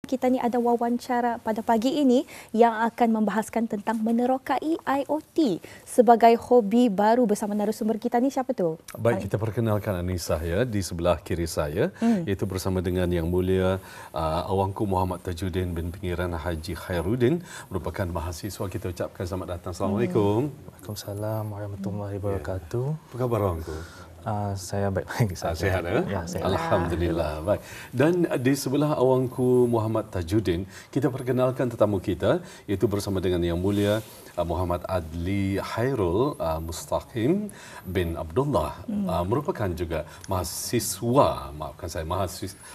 Kita ni ada wawancara pada pagi ini yang akan membahaskan tentang menerokai IoT sebagai hobi baru bersama narasumber kita ni. Siapa tu? Baik, kita perkenalkan Anissa ya di sebelah kiri saya, iaitu bersama dengan Yang Mulia Awangku Muhammad Tajuddin bin Pengiran Haji Khairuddin, merupakan mahasiswa. Kita ucapkan selamat datang. Assalamualaikum. Waalaikumsalam warahmatullahi wabarakatuh. Apa khabar Awangku? Saya baik-baik saja. Sihat ya? Ya, sehat. Alhamdulillah. Baik. Dan di sebelah Awangku Muhammad Tajuddin, kita perkenalkan tetamu kita, iaitu bersama dengan Yang Mulia Muhammad Adli Hairul Mustaqim bin Abdullah, merupakan juga mahasiswa, maafkan saya,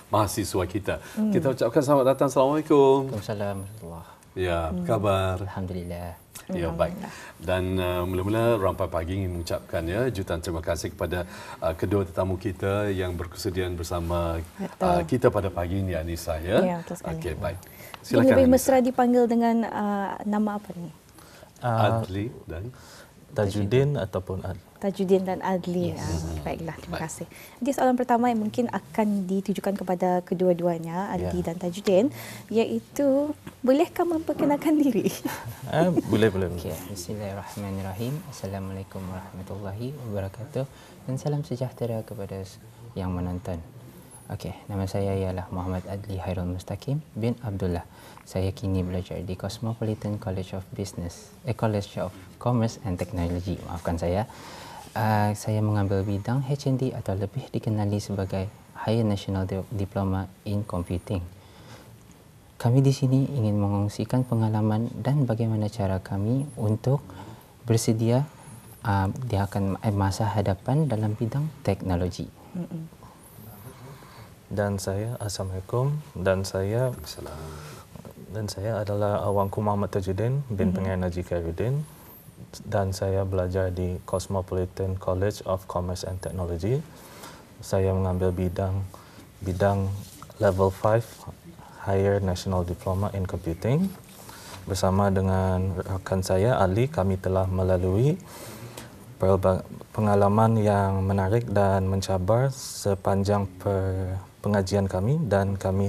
mahasiswa kita. Kita ucapkan selamat datang. Assalamualaikum. Waalaikumsalam warahmatullahi. Ya, apa khabar? Alhamdulillah. Ya, baik. Dan mula-mula rampai pagi ingin mengucapkan jutaan terima kasih kepada kedua tetamu kita yang berkesudian bersama kita pada pagi ini, Anissa ya. Ya, betul sekali. Okey, baik. Silakan. Lebih mesra dipanggil dengan nama apa ni? Adli dan Tajuddin ataupun Adli. Tajuddin dan Adli. Yes. Baiklah, terima kasih. Jadi soalan pertama yang mungkin akan ditujukan kepada kedua-duanya, Adli dan Tajuddin, iaitu bolehkah memperkenalkan diri? Boleh. Okay. Bismillahirrahmanirrahim. Assalamualaikum warahmatullahi wabarakatuh dan salam sejahtera kepada yang menonton. Okey, nama saya ialah Muhammad Adli Hairul Mustaqim bin Abdullah. Saya kini belajar di Cosmopolitan College of Business, College of Commerce and Technology. Maafkan saya. Saya mengambil bidang HND atau lebih dikenali sebagai Higher National Diploma in Computing. Kami di sini ingin mengongsikan pengalaman dan bagaimana cara kami untuk bersedia di akan masa hadapan dalam bidang teknologi. Dan saya, Assalamualaikum, dan saya adalah Awangku Muhammad Tajuddin bin Pengiran Haji Khairuddin, dan saya belajar di Cosmopolitan College of Commerce and Technology. Saya mengambil bidang level 5 Higher National Diploma in Computing. Bersama dengan rakan saya Ali, kami telah melalui pengalaman yang menarik dan mencabar sepanjang pengajian kami, dan kami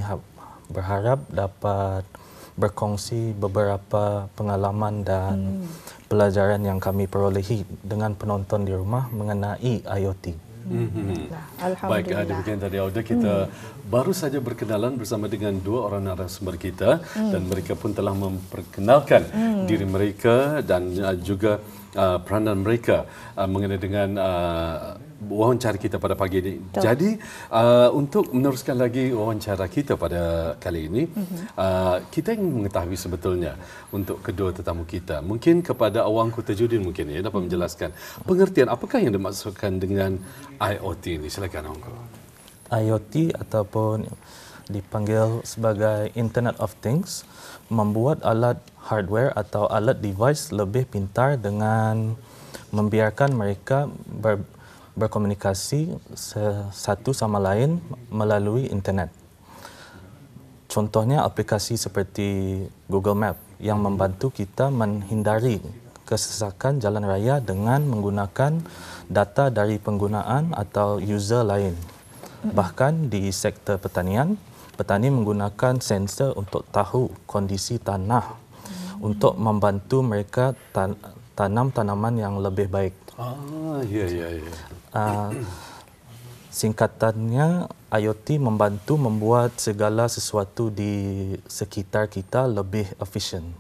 berharap dapat berkongsi beberapa pengalaman dan pelajaran yang kami perolehi dengan penonton di rumah mengenai IoT. Baik, demikian tadi Auda, kita baru saja berkenalan bersama dengan dua orang narasumber kita dan mereka pun telah memperkenalkan diri mereka dan juga peranan mereka mengenai dengan wawancara kita pada pagi ini. Jadi untuk meneruskan lagi wawancara kita pada kali ini, kita ingin mengetahui sebetulnya untuk kedua tetamu kita, mungkin kepada Awangku Tajuddin mungkin dapat menjelaskan pengertian apakah yang dimaksudkan dengan IoT ini. Silakan Awangku. IoT ataupun dipanggil sebagai Internet of Things membuat alat hardware atau alat device lebih pintar dengan membiarkan mereka berkomunikasi satu sama lain melalui internet. Contohnya aplikasi seperti Google Map yang membantu kita menghindari kesesakan jalan raya dengan menggunakan data dari penggunaan atau user lain. Bahkan di sektor pertanian, petani menggunakan sensor untuk tahu kondisi tanah untuk membantu mereka tanam tanaman yang lebih baik. Singkatannya, IoT membantu membuat segala sesuatu di sekitar kita lebih efisien.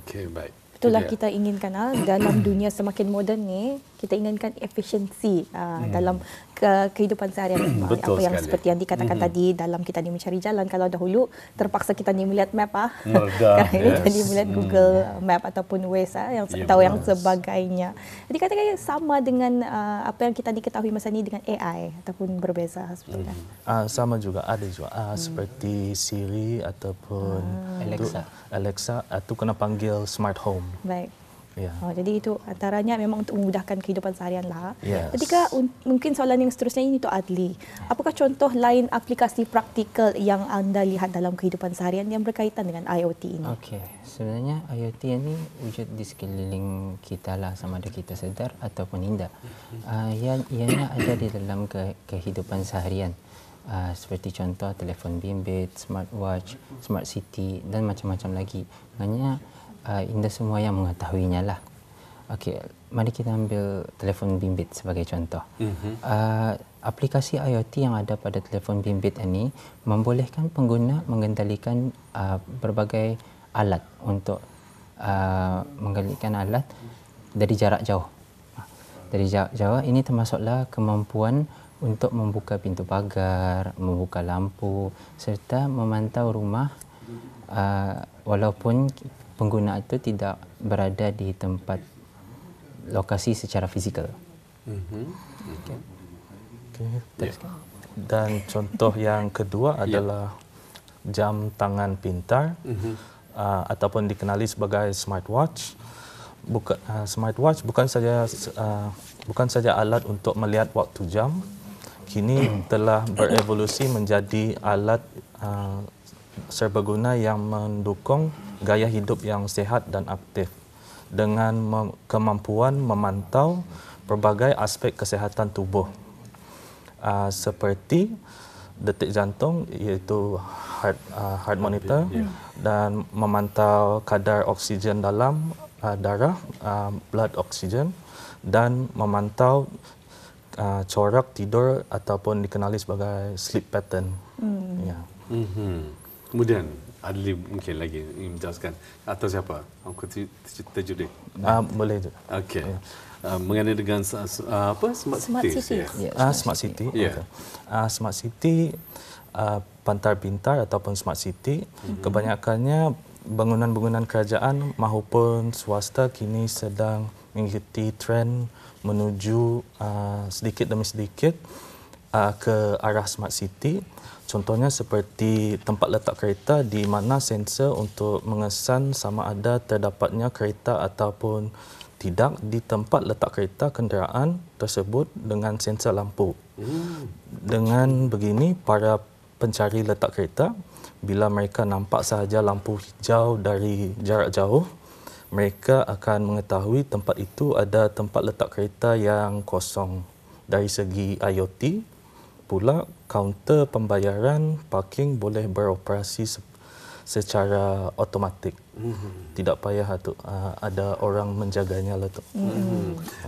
Okey, baik. Itulah kita inginkan dalam dunia semakin moden ni, kita inginkan efisiensi dalam kehidupan seharian. Apa yang seperti yang dikatakan tadi, dalam kita ni mencari jalan, kalau dahulu terpaksa kita ni melihat map sekarang ini kita ni melihat Google Map ataupun Waze yang tahu yang sebagainya. Jadi katakan sama dengan apa yang kita diketahui masa ni dengan AI ataupun berbeza sebetulnya. Sama juga, ada juga seperti Siri ataupun Alexa atau kena panggil smart home. Baik. Ya. Jadi itu antaranya memang untuk memudahkan kehidupan seharian lah. Yes. Ketika mungkin soalan yang seterusnya ini untuk Adli. Apakah contoh lain aplikasi praktikal yang anda lihat dalam kehidupan seharian yang berkaitan dengan IoT ini? Okey, sebenarnya IoT ini wujud di sekeliling kita lah, sama ada kita sedar ataupun tidak. Ianya ada di dalam kehidupan seharian. seperti contoh telefon bimbit, smartwatch, smart city dan macam-macam lagi. Maknanya Indah semua yang mengetahuinya lah. Okey, mari kita ambil telefon bimbit sebagai contoh. Aplikasi IoT yang ada pada telefon bimbit ini membolehkan pengguna mengendalikan berbagai alat untuk mengendalikan alat dari jarak jauh. Dari jarak jauh ini termasuklah kemampuan untuk membuka pintu pagar, membuka lampu serta memantau rumah walaupun pengguna itu tidak berada di tempat lokasi secara fizikal. Okay. Dan contoh yang kedua adalah jam tangan pintar ataupun dikenali sebagai smartwatch. Smartwatch bukan saja alat untuk melihat waktu jam, kini telah berevolusi menjadi alat serbaguna yang mendukung gaya hidup yang sihat dan aktif dengan kemampuan memantau berbagai aspek kesihatan tubuh seperti detik jantung iaitu heart monitor dan memantau kadar oksigen dalam darah, blood oxygen, dan memantau corak tidur ataupun dikenali sebagai sleep pattern. Kemudian Adli mungkin lagi ingin menjelaskan atau siapa? Aku terjudi. Boleh juga. Okey. Mengenai dengan smart city. Smart city. Smart city pantar pintar ataupun smart city kebanyakannya bangunan-bangunan kerajaan maupun swasta kini sedang mengikuti trend menuju sedikit demi sedikit ke arah smart city. Contohnya seperti tempat letak kereta di mana sensor untuk mengesan sama ada terdapatnya kereta ataupun tidak di tempat letak kereta kenderaan tersebut dengan sensor lampu. Dengan begini, para pencari letak kereta, bila mereka nampak sahaja lampu hijau dari jarak jauh, mereka akan mengetahui tempat itu ada tempat letak kereta yang kosong. Dari segi IoT, pula kaunter pembayaran parking boleh beroperasi secara automatik. Tidak payah ada orang menjaganya lah tu.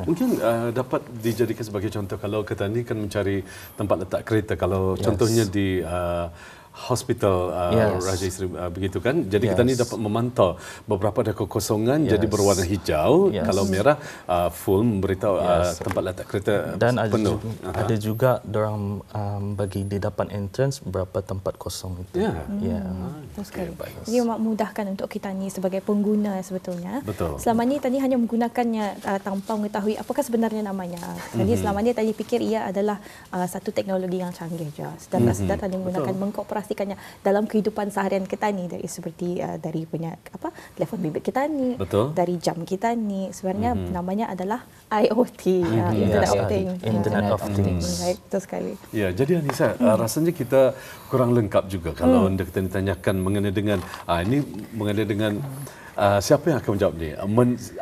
Mungkin dapat dijadikan sebagai contoh kalau kita ni kan mencari tempat letak kereta. Kalau contohnya di hospital Raja Isri begitu kan. Jadi kita ni dapat memantau beberapa ada kekosongan jadi berwarna hijau, kalau merah full memberitahu tempat letak kereta dan penuh. Ada juga dorang bagi di depan entrance berapa tempat kosong itu. Betul sekali. Jadi memudahkan untuk kita ni sebagai pengguna sebetulnya. Betul. Selama ni tadi hanya menggunakannya tanpa mengetahui apakah sebenarnya namanya. Jadi selama ni tadi fikir ia adalah satu teknologi yang canggih je. Sedar tadi menggunakan mengkooperasikannya dalam kehidupan seharian kita ni dari seperti dari punya telefon bimbit kita ni, dari jam kita ni, sebenarnya namanya adalah IoT, Internet of Things. Betul sekali. Ya, jadi Anissa, rasanya kita kurang lengkap juga kalau anda kita ditanyakan mengenai dengan ini mengenai dengan siapa yang akan menjawab ni?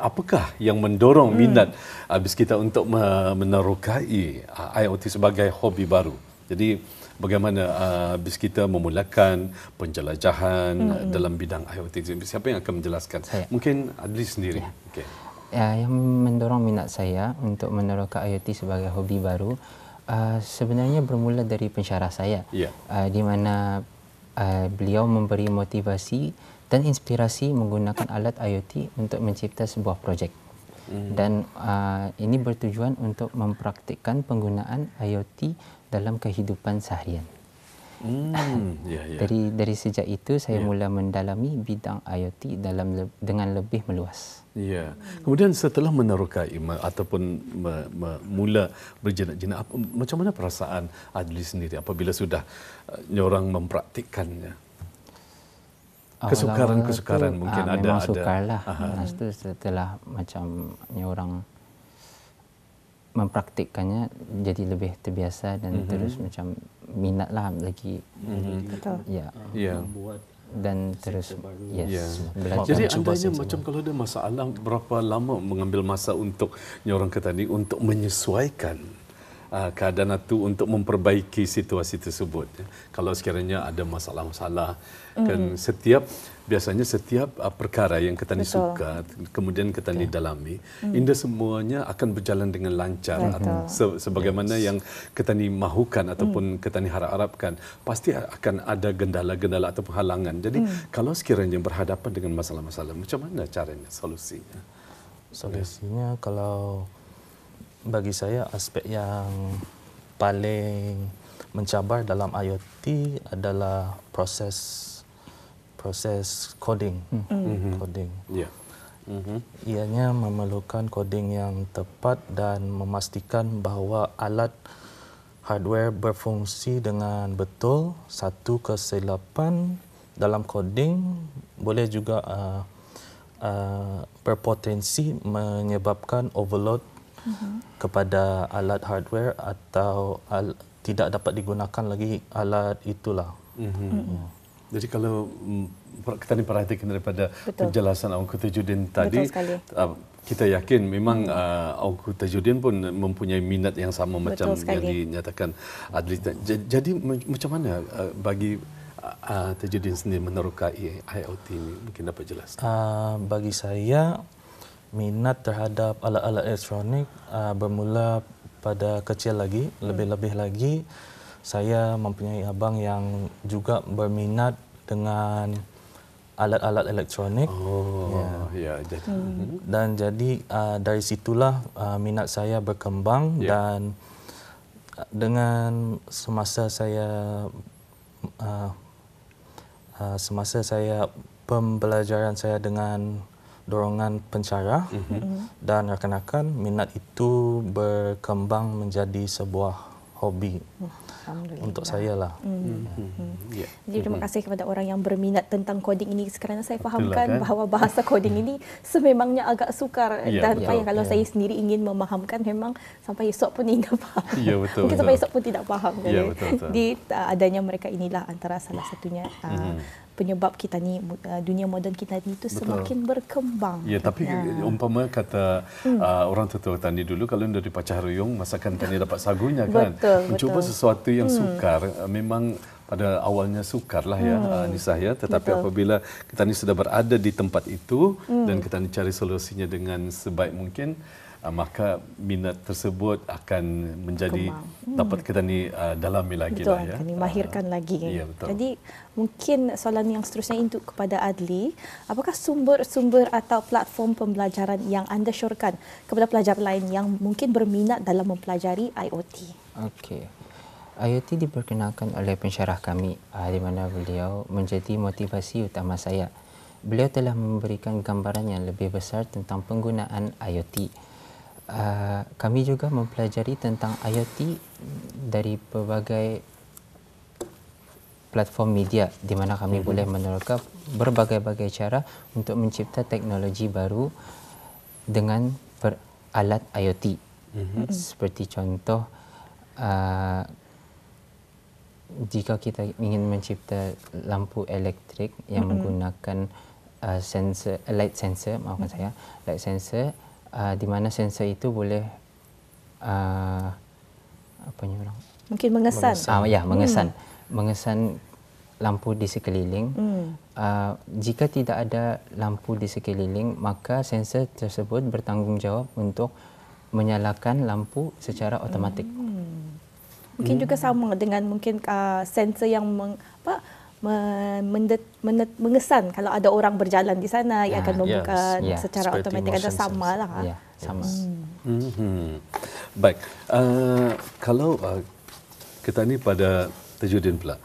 Apakah yang mendorong minat habis kita untuk menerokai IoT sebagai hobi baru? Jadi bagaimana habis kita memulakan penjelajahan dalam bidang IoT? Siapa yang akan menjelaskan? Mungkin Adli sendiri. Okay. Yang mendorong minat saya untuk menerokai IoT sebagai hobi baru sebenarnya bermula dari pensyarah saya, di mana beliau memberi motivasi dan inspirasi menggunakan alat IoT untuk mencipta sebuah projek. Dan ini bertujuan untuk mempraktikkan penggunaan IoT dalam kehidupan seharian. Dari sejak itu saya mula mendalami bidang IoT dengan lebih meluas. Ya. Kemudian setelah menerokai ataupun mula berjinak-jinak, macam mana perasaan Adli sendiri apabila sudah orang mempraktikkannya? Kesukaran mungkin ada. Memang sukarlah. Itu setelah macam orang mempraktikkannya jadi lebih terbiasa dan terus macam minatlah lagi. Betul. Dan terus belajar. Jadi andainya macam kalau ada masalah, berapa lama mengambil masa untuk nyorang kata ni untuk menyesuaikan keadaan itu untuk memperbaiki situasi tersebut. Kalau sekiranya ada masalah-masalah, kan biasanya setiap perkara yang kita ni suka, kemudian kita ni dalami, indah semuanya akan berjalan dengan lancar atau sebagaimana yang kita ni mahukan ataupun kita ni harap-harapkan. Pasti akan ada gendala-gendala atau halangan. Jadi kalau sekiranya berhadapan dengan masalah-masalah, macam mana caranya, solusinya? Solusinya kalau bagi saya aspek yang paling mencabar dalam IoT adalah proses coding. Coding. Ya. Ianya memerlukan coding yang tepat dan memastikan bahawa alat hardware berfungsi dengan betul. Satu kesilapan dalam coding boleh juga berpotensi menyebabkan overload kepada alat hardware atau tidak dapat digunakan lagi alat itulah. Jadi kalau kita ni perhatikan daripada penjelasan Aungku Tajuddin tadi, kita yakin memang Aungku Tajuddin pun mempunyai minat yang sama macam yang dinyatakan Adli. Jadi macam mana bagi Tajuddin sendiri menerokai IoT ini, mungkin dapat jelaskan? Bagi saya, minat terhadap alat-alat elektronik bermula pada kecil lagi. Lebih-lebih lagi, saya mempunyai abang yang juga berminat dengan alat-alat elektronik. Dan jadi dari situlah minat saya berkembang dan dengan semasa saya pembelajaran saya dengan dorongan pencara dan rakan-rakan, minat itu berkembang menjadi sebuah hobi untuk saya lah. Jadi terima kasih kepada orang yang berminat tentang coding ini, kerana saya fahamkan bahawa bahasa coding ini sememangnya agak sukar dan payah. Kalau saya sendiri ingin memahamkan, memang sampai esok pun tidak faham. Mungkin sampai esok pun tidak faham. Di adanya mereka inilah antara salah satunya penyebab kita ni, dunia moden kita ni itu semakin berkembang. Ya, tapi umpama kata orang tua tani dulu, kalau dari pacah ruyung, masakan tani dapat sagunya kan. Mencuba sesuatu yang sukar, memang pada awalnya sukarlah ya, Nisah ya. Tetapi apabila kita ni sudah berada di tempat itu dan kita ni cari solusinya dengan sebaik mungkin, maka minat tersebut akan menjadi dapat kita ni dalami lagi lah ya. Betul, mahirkan lagi. Ya, jadi mungkin soalan yang seterusnya untuk kepada Adli, apakah sumber-sumber atau platform pembelajaran yang anda syorkan kepada pelajar lain yang mungkin berminat dalam mempelajari IoT? Okey. IoT diperkenalkan oleh pensyarah kami di mana beliau menjadi motivasi utama saya. Beliau telah memberikan gambaran yang lebih besar tentang penggunaan IoT. Kami juga mempelajari tentang IoT dari berbagai platform media di mana kami boleh meneroka berbagai-bagai cara untuk mencipta teknologi baru dengan alat IoT. Seperti contoh, jika kita ingin mencipta lampu elektrik yang menggunakan light sensor, light sensor, di mana sensor itu boleh mungkin mengesan. Mengesan lampu di sekeliling. Jika tidak ada lampu di sekeliling, maka sensor tersebut bertanggungjawab untuk menyalakan lampu secara otomatik. Mungkin juga sama dengan mungkin sensor yang mengesan kalau ada orang berjalan di sana, ia akan membuka secara otomatik. Ada sama lah. Ya, sama. Baik, kalau kita ni pada Tajuddin pula.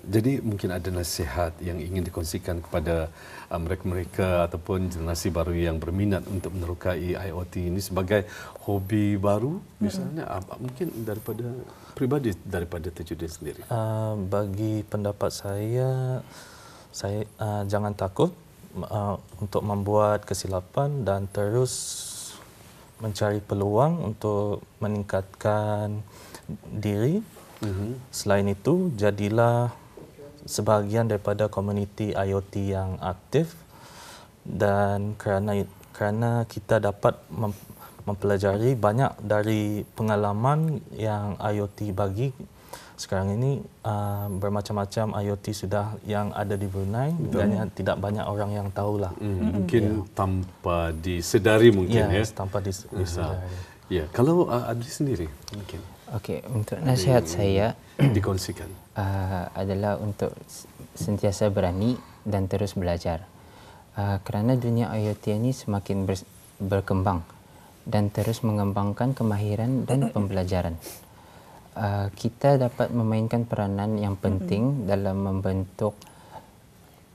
Jadi mungkin ada nasihat yang ingin dikongsikan kepada mereka-mereka ataupun generasi baru yang berminat untuk menerokai IoT ini sebagai hobi baru, misalnya mungkin daripada pribadi daripada Tajuddin sendiri. Bagi pendapat saya jangan takut untuk membuat kesilapan dan terus mencari peluang untuk meningkatkan diri. Selain itu, jadilah sebahagian daripada komuniti IoT yang aktif, dan kerana kita dapat mempelajari banyak dari pengalaman yang IoT bagi. Sekarang ini bermacam-macam IoT sudah yang ada di Brunei dan yang tidak banyak orang yang tahulah. Mungkin tanpa disedari mungkin ya. Tanpa disedari. Ya, kalau Adli sendiri mungkin. Okey, untuk nasihat saya dikongsikan adalah untuk sentiasa berani dan terus belajar. Kerana dunia IoT ini semakin berkembang dan terus mengembangkan kemahiran dan pembelajaran. Kita dapat memainkan peranan yang penting dalam membentuk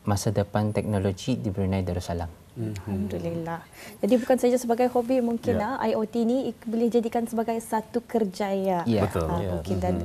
masa depan teknologi di Brunei Darussalam. Alhamdulillah. Jadi bukan saja sebagai hobi, mungkin IoT ni boleh jadikan sebagai satu kerjaya. Betul. Mungkin dan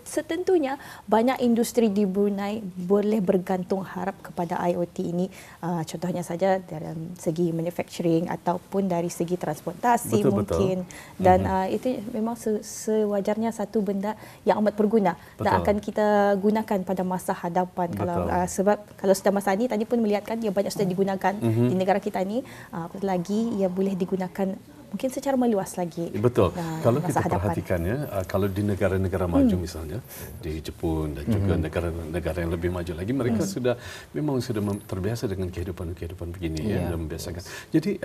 setentunya banyak industri di Brunei boleh bergantung harap kepada IoT ini. Contohnya saja dalam segi manufacturing ataupun dari segi transportasi mungkin. Dan itu memang sewajarnya satu benda yang amat berguna dan akan kita gunakan pada masa hadapan. Kalau sebab kalau sudah masa ini tadi pun melihatkan ia banyak sudah digunakan di negara kita ni, lagi ia boleh digunakan mungkin secara meluas lagi. Betul. Kalau kita perhatikan ya, kalau di negara-negara maju misalnya di Jepun dan juga negara-negara yang lebih maju lagi, mereka memang sudah terbiasa dengan kehidupan begini ya, dan membiasakan. Jadi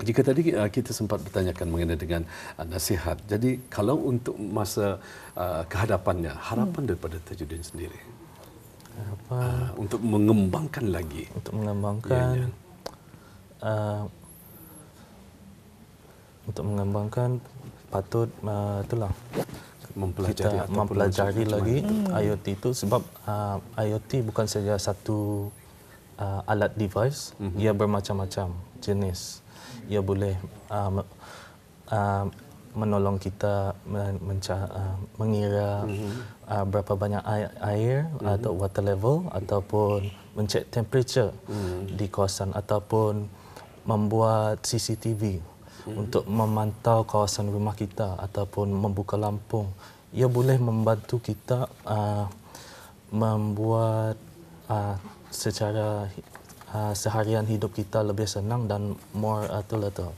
jika tadi kita sempat bertanyakan mengenai dengan nasihat. Jadi kalau untuk masa kehadapannya, harapan daripada Tajuddin sendiri untuk mengembangkan lagi. Untuk mengembangkan patut itulah mempelajari lagi IoT itu sebab IoT bukan saja satu alat device, ia bermacam-macam jenis. Ia boleh menolong kita mengira berapa banyak air atau water level ataupun mencek temperature di kawasan ataupun membuat CCTV untuk memantau kawasan rumah kita ataupun membuka lampu. Ia boleh membantu kita membuat secara seharian hidup kita lebih senang dan more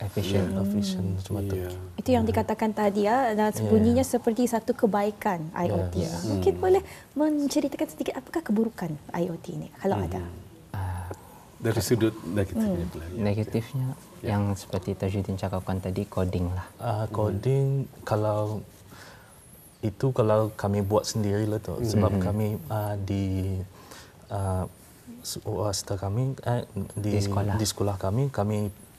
efficient macam tu. Itu yang dikatakan tadi dan bunyinya seperti satu kebaikan IoT. Mungkin boleh menceritakan sedikit apakah keburukan IoT ini kalau ada? Dari sudut negatifnya. Negatifnya yang seperti Tajuddin cakapkan tadi, coding lah. Coding kalau kami buat sendirilah tu sebab kami di swasta kami di sekolah kami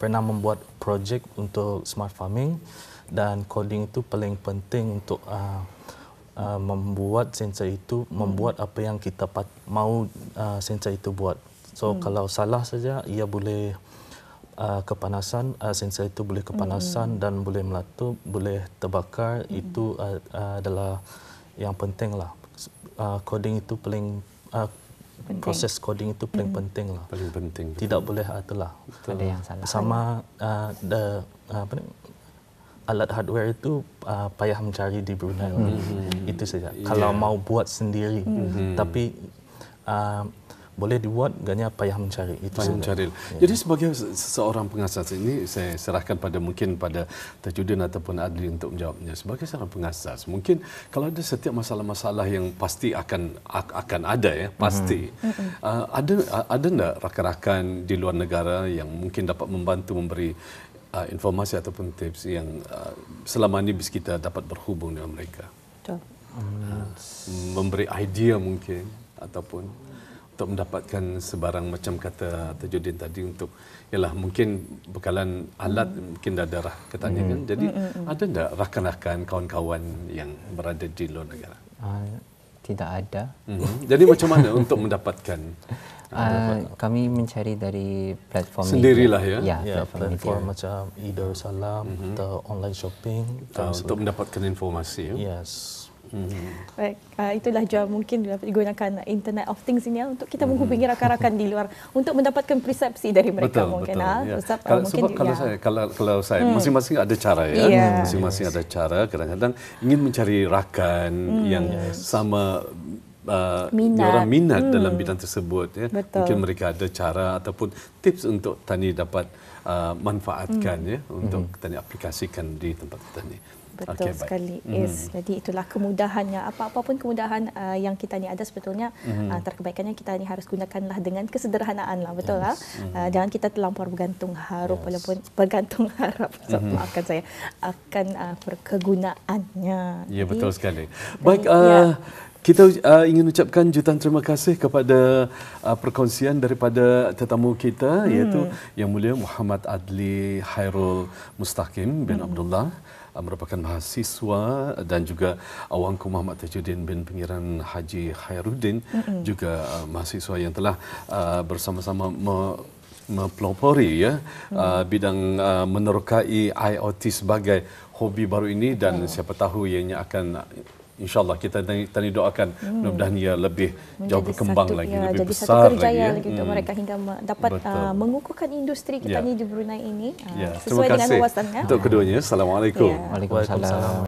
pernah membuat projek untuk smart farming dan coding itu paling penting untuk membuat sensor itu membuat apa yang kita mau sensor itu buat. So kalau salah saja ia boleh kepanasan, sensor itu boleh kepanasan dan boleh meletup, boleh terbakar. Itu adalah yang penting lah. Coding itu paling proses coding itu paling penting lah. Paling penting. Tidak boleh itulah. Ada yang salah. Sama alat hardware itu payah mencari di Brunei. Itu saja. Kalau mau buat sendiri, tapi boleh dibuat, ganya payah mencari. Itu mencari. Jadi sebagai seorang pengasas ini saya serahkan mungkin pada Tajuddin ataupun Adli untuk menjawabnya. Sebagai seorang pengasas, mungkin kalau ada setiap masalah-masalah yang pasti akan ada ya, pasti. Ada enggak rakan-rakan di luar negara yang mungkin dapat membantu memberi informasi ataupun tips yang selama ini bisa kita dapat berhubung dengan mereka? Memberi idea mungkin ataupun untuk mendapatkan sebarang macam kata Tajuddin tadi untuk ialah mungkin bekalan alat mungkin dah darah katanya kan. Jadi ada tak rakan-rakan kawan-kawan yang berada di luar negara? Tidak ada. Jadi macam mana untuk mendapatkan? Kami mencari dari platform sendirilah media. Platform macam e-Darussalam atau online shopping untuk mendapatkan informasi. Yes. Baik, itulah jua mungkin dapat digunakan Internet of Things ini untuk kita menghubungi rakan-rakan di luar untuk mendapatkan persepsi dari mereka mungkin. Sebab kalau saya masing-masing ada cara masing-masing ada cara. Kadang-kadang ingin mencari rakan yang sama diorang minat dalam bidang tersebut ya. Betul. Mungkin mereka ada cara ataupun tips untuk tani dapat manfaatkan ya untuk tani aplikasikan di tempat tani. Betul sekali. Jadi itulah kemudahannya. Apa-apa pun kemudahan yang kita ni ada sebetulnya, terkebaikannya kita ni harus gunakanlah dengan kesederhanaan lah, betul lah. Jangan kita terlampau bergantung harap, walaupun bergantung harap. Maafkan saya, akan kegunaannya. Ya, betul sekali. Baik, kita ingin ucapkan jutaan terima kasih kepada perkongsian daripada tetamu kita, iaitu Yang Mulia Muhammad Adli Khairul Mustaqim bin Abdullah, merupakan mahasiswa, dan juga Awangku Muhammad Tajuddin bin Pengiran Haji Khairuddin, juga mahasiswa yang telah bersama-sama mempelopori ya bidang menerokai IoT sebagai hobi baru ini, dan siapa tahu ianya akan, InsyaAllah kita tani doakan mudah-mudahan ia lebih jauh berkembang lagi, lebih jadi besar satu kerjaya lagi. lagi untuk mereka hingga dapat mengukuhkan industri kita ni di Brunei ini Terima sesuai dengan kasih wawasannya. untuk keduanya. Assalamualaikum. Waalaikumsalam.